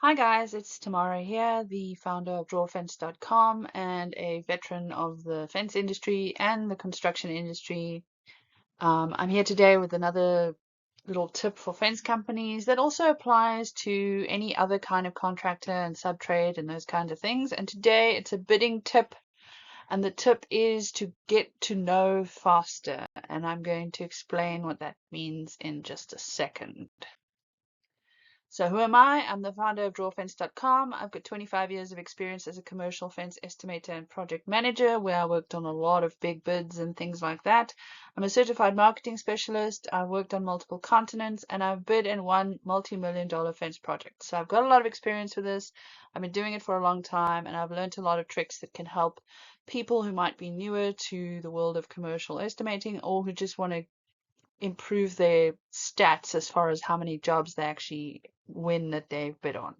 Hi guys, it's Tamara here, the founder of drawfence.com and a veteran of the fence industry and the construction industry. I'm here today with another little tip for fence companies that also applies to any other kind of contractor and sub-trade and those kinds of things. And today it's a bidding tip, and the tip is to get to know faster. And I'm going to explain what that means in just a second. So who am I? I'm the founder of drawfence.com. I've got 25 years of experience as a commercial fence estimator and project manager, where I worked on a lot of big bids and things like that. I'm a certified marketing specialist. I've worked on multiple continents, and I've bid and won multi-million-dollar fence projects. So I've got a lot of experience with this. I've been doing it for a long time, and I've learned a lot of tricks that can help people who might be newer to the world of commercial estimating, or who just want to improve their stats as far as how many jobs they actually win that they've bid on.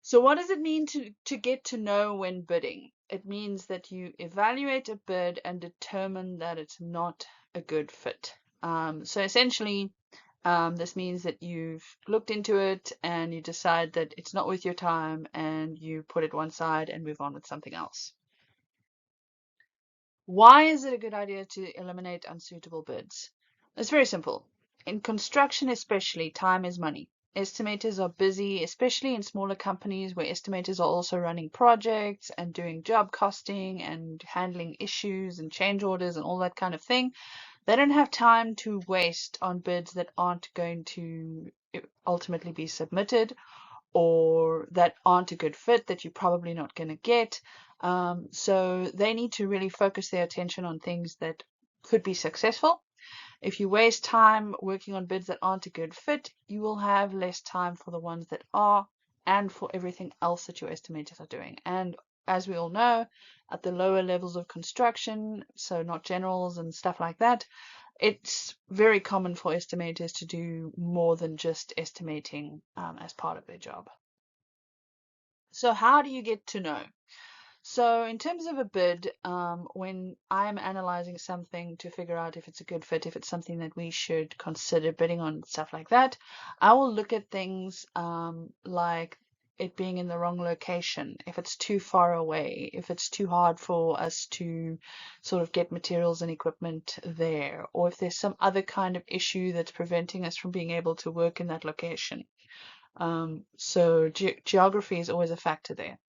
So what does it mean to get to know when bidding? It means that you evaluate a bid and determine that it's not a good fit. So essentially, this means that you've looked into it and you decide that it's not worth your time and you put it one side and move on with something else. Why is it a good idea to eliminate unsuitable bids? It's very simple. In construction especially, time is money. Estimators are busy, especially in smaller companies where estimators are also running projects and doing job costing and handling issues and change orders and all that kind of thing. They don't have time to waste on bids that aren't going to ultimately be submitted, or that aren't a good fit, that you're probably not going to get. So they need to really focus their attention on things that could be successful. If you waste time working on bids that aren't a good fit, you will have less time for the ones that are, and for everything else that your estimators are doing. And as we all know, at the lower levels of construction, so not generals and stuff like that, it's very common for estimators to do more than just estimating as part of their job. So how do you get to know? So in terms of a bid, when I'm analyzing something to figure out if it's a good fit, if it's something that we should consider bidding on, stuff like that, I will look at things like it being in the wrong location, if it's too far away, if it's too hard for us to sort of get materials and equipment there, or if there's some other kind of issue that's preventing us from being able to work in that location. So geography is always a factor there.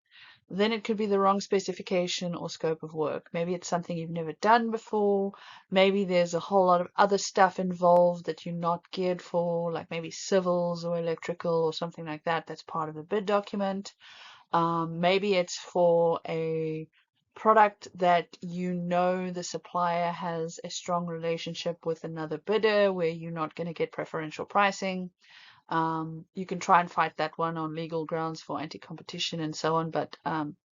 Then it could be the wrong specification or scope of work. Maybe it's something you've never done before. Maybe there's a whole lot of other stuff involved that you're not geared for, like maybe civils or electrical or something like that. That's part of the bid document. Maybe it's for a product that you know the supplier has a strong relationship with another bidder where you're not going to get preferential pricing. You can try and fight that one on legal grounds for anti-competition and so on, but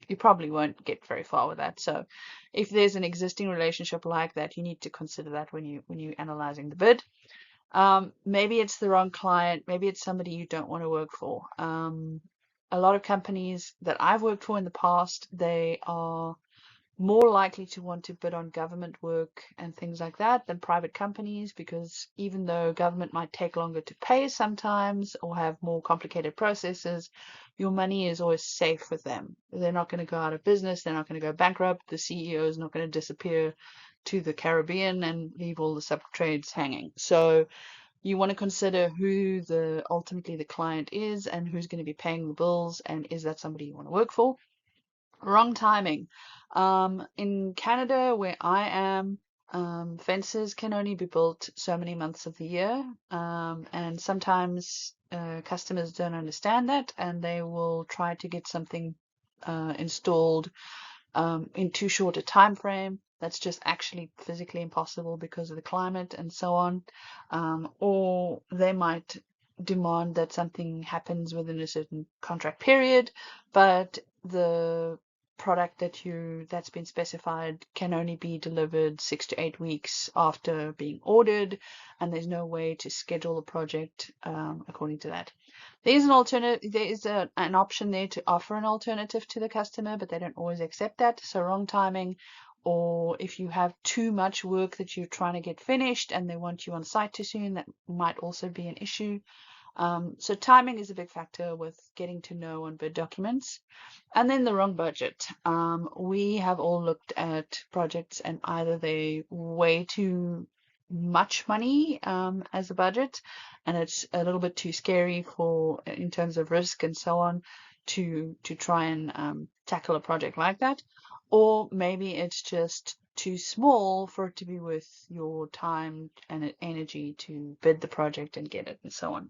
you probably won't get very far with that. So if there's an existing relationship like that, you need to consider that when you're analyzing the bid. Maybe it's the wrong client. Maybe it's somebody you don't want to work for. A lot of companies that I've worked for in the past, they are more likely to want to bid on government work and things like that than private companies, because even though government might take longer to pay sometimes or have more complicated processes, your money is always safe with them. They're not going to go out of business. They're not going to go bankrupt. The CEO is not going to disappear to the Caribbean and leave all the sub-trades hanging. So you want to consider who ultimately the client is and who's going to be paying the bills, and is that somebody you want to work for? Wrong timing. In Canada, where I am, fences can only be built so many months of the year, and sometimes customers don't understand that, and they will try to get something installed in too short a time frame. That's just actually physically impossible because of the climate and so on. Or they might demand that something happens within a certain contract period, but the product that's been specified can only be delivered 6 to 8 weeks after being ordered, and there's no way to schedule the project according to that. There's an alternative. There is an option there to offer an alternative to the customer, but they don't always accept that. So wrong timing, or if you have too much work that you're trying to get finished and they want you on site too soon, that might also be an issue. So timing is a big factor with getting to know on bid documents. And then the wrong budget. We have all looked at projects and either they way too much money as a budget, and it's a little bit too scary for in terms of risk and so on to try and tackle a project like that, or maybe it's just too small for it to be worth your time and energy to bid the project and get it and so on.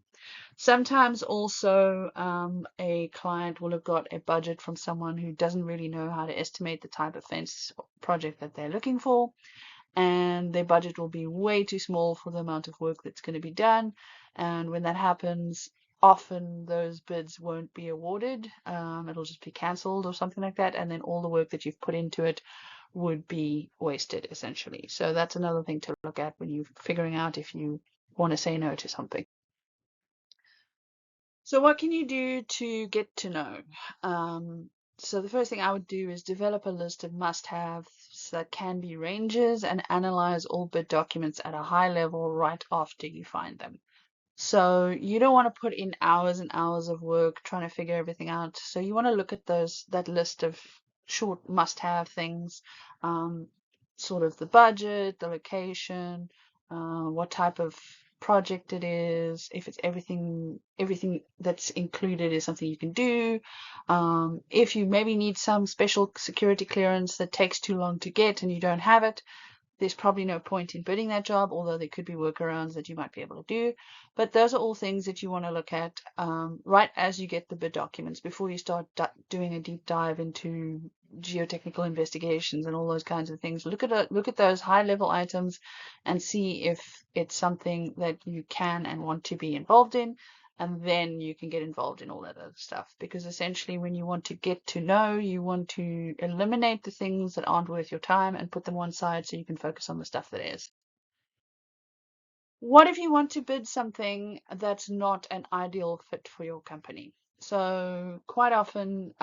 Sometimes also a client will have got a budget from someone who doesn't really know how to estimate the type of fence project that they're looking for, and their budget will be way too small for the amount of work that's going to be done. And when that happens, often those bids won't be awarded. It'll just be cancelled or something like that, and then all the work that you've put into it would be wasted essentially. So that's another thing to look at when you're figuring out if you want to say no to something. So what can you do to get to know? So the first thing I would do is develop a list of must-haves that can be ranges and analyze all bid documents at a high level right after you find them. So you don't want to put in hours and hours of work trying to figure everything out. So you want to look at that list of short must-have things, um, sort of the budget, the location, what type of project it is, if it's everything that's included is something you can do. If you maybe need some special security clearance that takes too long to get and you don't have it, there's probably no point in bidding that job, although there could be workarounds that you might be able to do. But those are all things that you want to look at right as you get the bid documents before you start doing a deep dive into geotechnical investigations and all those kinds of things. Look at those high level items and see if it's something that you can and want to be involved in, and then you can get involved in all that other stuff. Because essentially, when you want to get to know, you want to eliminate the things that aren't worth your time and put them one side so you can focus on the stuff that is. What if you want to bid something that's not an ideal fit for your company? So quite often,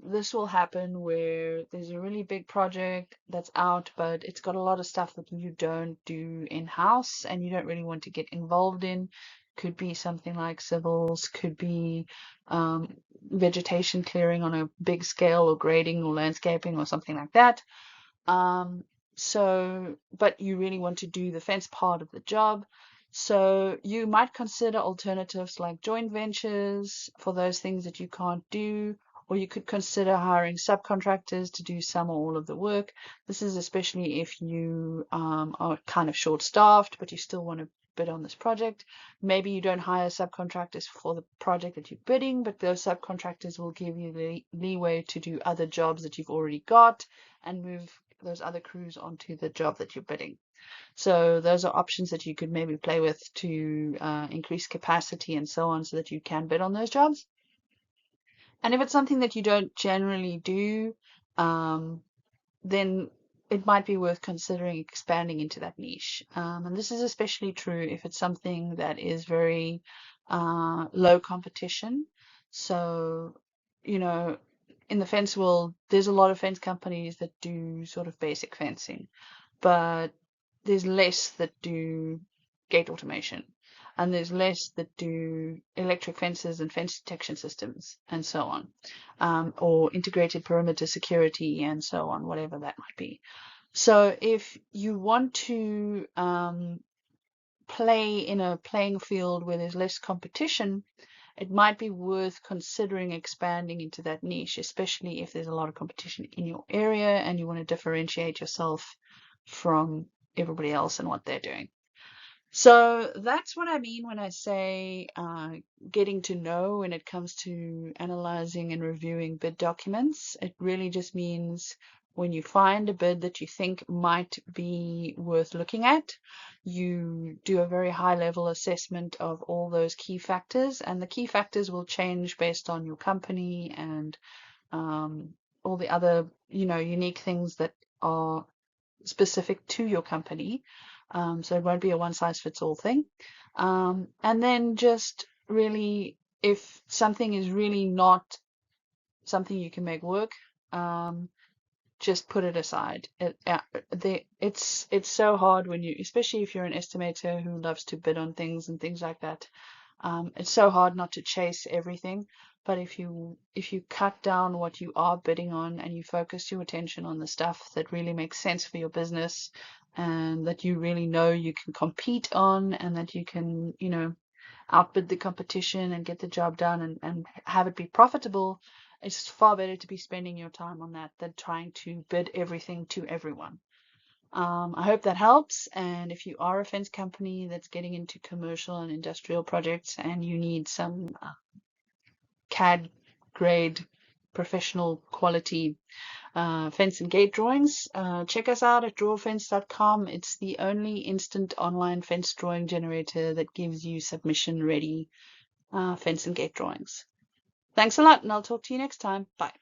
this will happen where there's a really big project that's out, but it's got a lot of stuff that you don't do in-house and you don't really want to get involved in. Could be something like civils, could be um, vegetation clearing on a big scale, or grading or landscaping or something like that. Um, but you really want to do the fence part of the job. So you might consider alternatives like joint ventures for those things that you can't do, or you could consider hiring subcontractors to do some or all of the work. This is especially if you are kind of short-staffed, but you still want to bid on this project. Maybe you don't hire subcontractors for the project that you're bidding, but those subcontractors will give you the leeway to do other jobs that you've already got and move those other crews onto the job that you're bidding. So those are options that you could maybe play with to increase capacity and so on so that you can bid on those jobs. And if it's something that you don't generally do, um, then it might be worth considering expanding into that niche. And this is especially true if it's something that is very low competition. So, you know, in the fence world, there's a lot of fence companies that do sort of basic fencing, but there's less that do gate automation, and there's less that do electric fences and fence detection systems and so on, or integrated perimeter security and so on, whatever that might be. So if you want to play in a playing field where there's less competition, it might be worth considering expanding into that niche, especially if there's a lot of competition in your area and you want to differentiate yourself from everybody else and what they're doing. So that's what I mean when I say getting to know when it comes to analyzing and reviewing bid documents. It really just means when you find a bid that you think might be worth looking at, you do a very high level assessment of all those key factors, and the key factors will change based on your company and all the other, unique things that are specific to your company. So it won't be a one size fits all thing. And then just really, if something is really not something you can make work, just put it aside. It's so hard when you, especially if you're an estimator who loves to bid on things and things like that. It's so hard not to chase everything, but if you cut down what you are bidding on and you focus your attention on the stuff that really makes sense for your business and that you really know you can compete on and that you can, outbid the competition and get the job done and have it be profitable, it's far better to be spending your time on that than trying to bid everything to everyone. I hope that helps. And if you are a fence company that's getting into commercial and industrial projects and you need some CAD grade professional quality fence and gate drawings, check us out at drawfence.com. It's the only instant online fence drawing generator that gives you submission ready fence and gate drawings. Thanks a lot, and I'll talk to you next time. Bye.